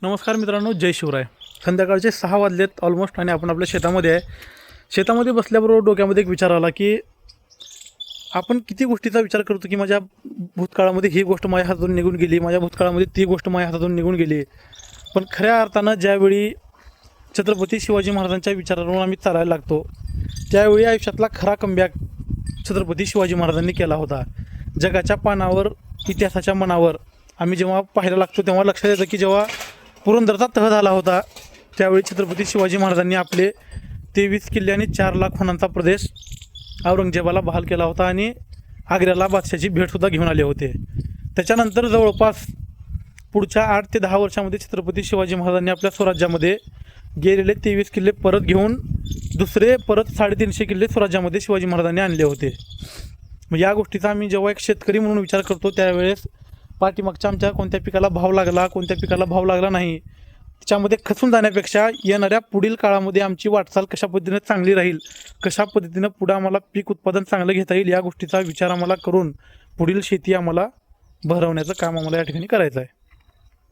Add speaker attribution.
Speaker 1: नमस्कार मित्रांनो, जय शिवराय. संध्याकाळचे 6 वाजलेत ऑलमोस्ट आणि आपण आपल्या शेतामध्ये आहे. शेतामध्ये बसल्याबरोबर डोक्यामध्ये एक विचार आला की आपण किती गोष्टीचा विचार करतो की माझ्या भूतकाळामध्ये ही गोष्ट माझ्या हातातून निघून गेली, माझ्या भूतकाळामध्ये ती गोष्ट माझ्या हातातून निघून गेली. पण खऱ्या अर्थानं ज्यावेळी छत्रपती शिवाजी महाराजांच्या विचारावरून आम्ही चालायला लागतो त्यावेळी आयुष्यातला खरा कमबॅक छत्रपती शिवाजी महाराजांनी केला होता. जगाच्या पानावर, इतिहासाच्या मनावर आम्ही जेव्हा पाहायला लागतो तेव्हा लक्षात येतं की जेव्हा पुरंदरचा तह झाला होता त्यावेळी छत्रपती शिवाजी महाराजांनी आपले 23 किल्ले आणि 4 लाख खुणांचा प्रदेश औरंगजेबाला बहाल केला होता आणि आग्र्याला बादशाची भेटसुद्धा घेऊन आले होते. त्याच्यानंतर जवळपास पुढच्या 8 ते 10 वर्षामध्ये छत्रपती शिवाजी महाराजांनी आपल्या स्वराज्यामध्ये गेलेले 23 किल्ले परत घेऊन दुसरे परत 350 किल्ले स्वराज्यामध्ये शिवाजी महाराजांनी आणले होते. मग या गोष्टीचा आम्ही जेव्हा एक शेतकरी म्हणून विचार करतो त्यावेळेस पाठीमागच्या आमच्या कोणत्या पिकाला भाव लागला, कोणत्या पिकाला भाव लागला नाही, त्याच्यामध्ये खचून जाण्यापेक्षा येणाऱ्या पुढील काळामध्ये आमची वाटचाल कशा पद्धतीने चांगली राहील, कशा पद्धतीनं पुढं आम्हाला पीक उत्पादन चांगलं घेता येईल या गोष्टीचा विचार आम्हाला करून पुढील शेती आम्हाला भरवण्याचं काम आम्हाला या ठिकाणी करायचं आहे.